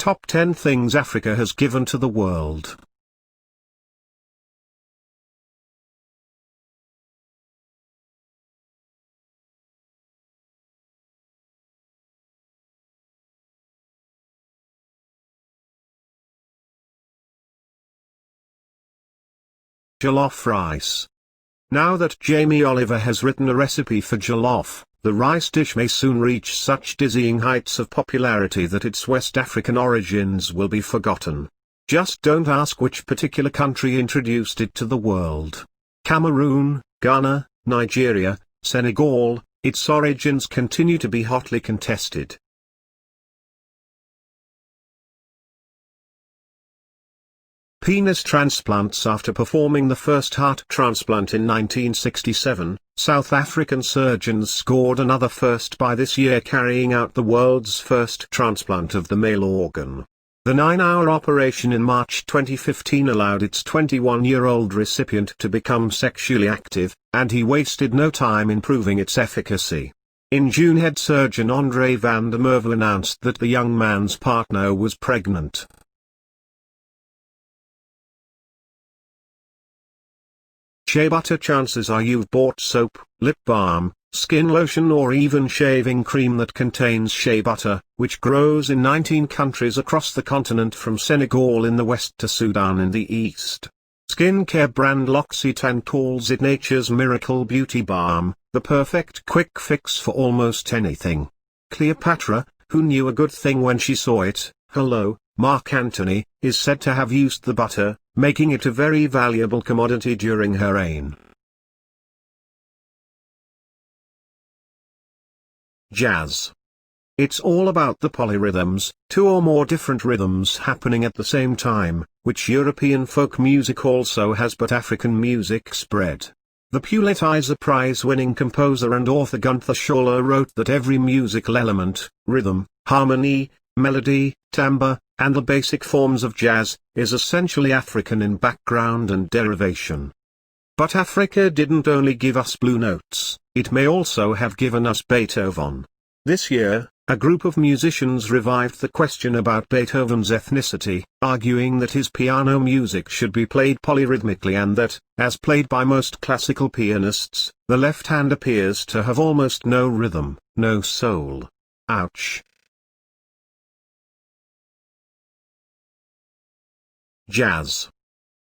Top 10 things Africa has given to the world. Jollof rice. Now that Jamie Oliver has written a recipe for jollof, the rice dish may soon reach such dizzying heights of popularity that its West African origins will be forgotten. Just don't ask which particular country introduced it to the world. Cameroon, Ghana, Nigeria, Senegal, its origins continue to be hotly contested. Penis transplants. After performing the first heart transplant in 1967, South African surgeons scored another first by this year, carrying out the world's first transplant of the male organ. The 9-hour operation in March 2015 allowed its 21-year-old recipient to become sexually active, and he wasted no time in proving its efficacy. In June, head surgeon Andre van der Merwe announced that the young man's partner was pregnant. Shea butter. Chances are you've bought soap, lip balm, skin lotion or even shaving cream that contains shea butter, which grows in 19 countries across the continent from Senegal in the west to Sudan in the east. Skincare brand L'Occitane calls it nature's miracle beauty balm, the perfect quick fix for almost anything. Cleopatra, who knew a good thing when she saw it, hello, Mark Antony, is said to have used the butter, making it a very valuable commodity during her reign. Jazz. It's all about the polyrhythms, 2 or more different rhythms happening at the same time, which European folk music also has, but African music spread. The Pulitzer Prize-winning composer and author Gunther Schuller wrote that every musical element, rhythm, harmony, melody, timbre, and the basic forms of jazz, is essentially African in background and derivation. But Africa didn't only give us blue notes, it may also have given us Beethoven. This year, a group of musicians revived the question about Beethoven's ethnicity, arguing that his piano music should be played polyrhythmically and that, as played by most classical pianists, the left hand appears to have almost no rhythm, no soul. Ouch. Jazz.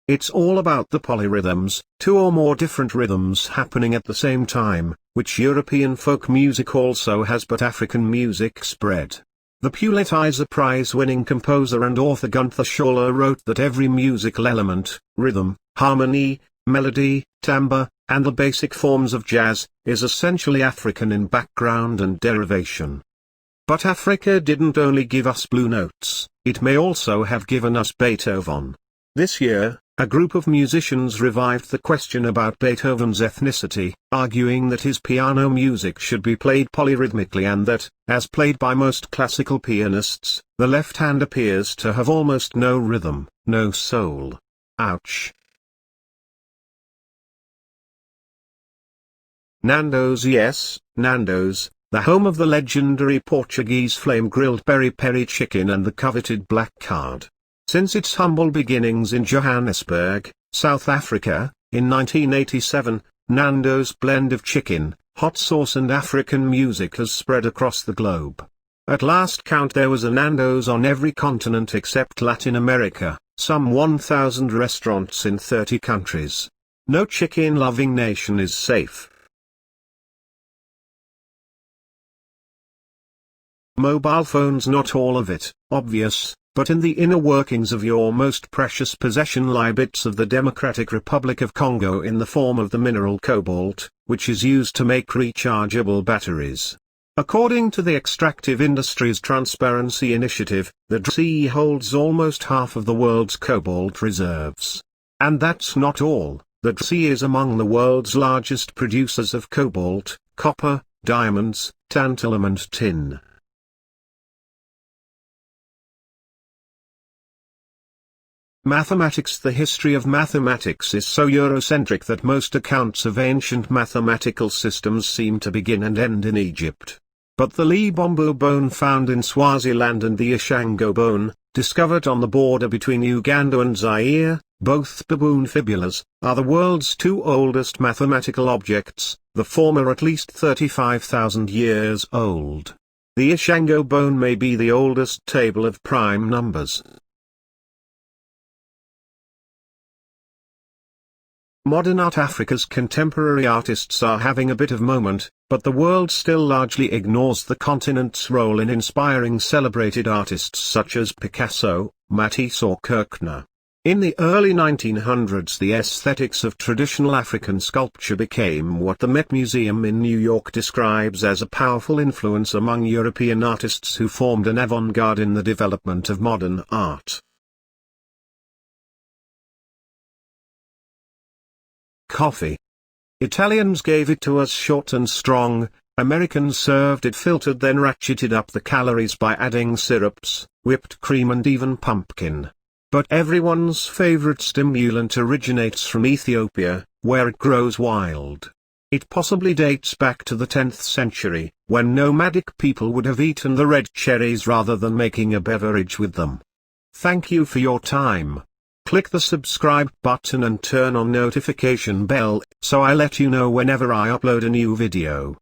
It's all about the polyrhythms, 2 or more different rhythms happening at the same time, which European folk music also has, but African music spread. The Pulitzer Prize-winning composer and author Gunther Schuller wrote that every musical element, rhythm, harmony, melody, timbre, and the basic forms of jazz, is essentially African in background and derivation. But Africa didn't only give us blue notes, it may also have given us Beethoven. This year, a group of musicians revived the question about Beethoven's ethnicity, arguing that his piano music should be played polyrhythmically and that, as played by most classical pianists, the left hand appears to have almost no rhythm, no soul. Ouch. Nandos. Yes, Nandos, the home of the legendary Portuguese flame-grilled peri-peri chicken and the coveted black card. Since its humble beginnings in Johannesburg, South Africa, in 1987, Nandos' blend of chicken, hot sauce and African music has spread across the globe. At last count there was a Nandos on every continent except Latin America, some 1,000 restaurants in 30 countries. No chicken-loving nation is safe. Mobile phones. Not all of it, obvious, but in the inner workings of your most precious possession lie bits of the Democratic Republic of Congo in the form of the mineral cobalt, which is used to make rechargeable batteries. According to the Extractive Industries Transparency Initiative, the DRC holds almost half of the world's cobalt reserves. And that's not all. The DRC is among the world's largest producers of cobalt, copper, diamonds, tantalum and tin. Mathematics. The history of mathematics is so Eurocentric that most accounts of ancient mathematical systems seem to begin and end in Egypt. but the Libombo bone found in Swaziland and the Ishango bone, discovered on the border between Uganda and Zaire, both baboon fibulas, are the world's two oldest mathematical objects, the former at least 35,000 years old. The Ishango bone may be the oldest table of prime numbers. Modern art. Africa's contemporary artists are having a bit of moment, but the world still largely ignores the continent's role in inspiring celebrated artists such as Picasso, Matisse or Kirchner. In the early 1900s, the aesthetics of traditional African sculpture became what the Met Museum in New York describes as a powerful influence among European artists who formed an avant-garde in the development of modern art. Coffee. Italians gave it to us short and strong, Americans served it filtered then ratcheted up the calories by adding syrups, whipped cream and even pumpkin. But everyone's favorite stimulant originates from Ethiopia, where it grows wild. It possibly dates back to the 10th century, when nomadic people would have eaten the red cherries rather than making a beverage with them. Thank you for your time. Click the subscribe button and turn on notification bell, so I let you know whenever I upload a new video.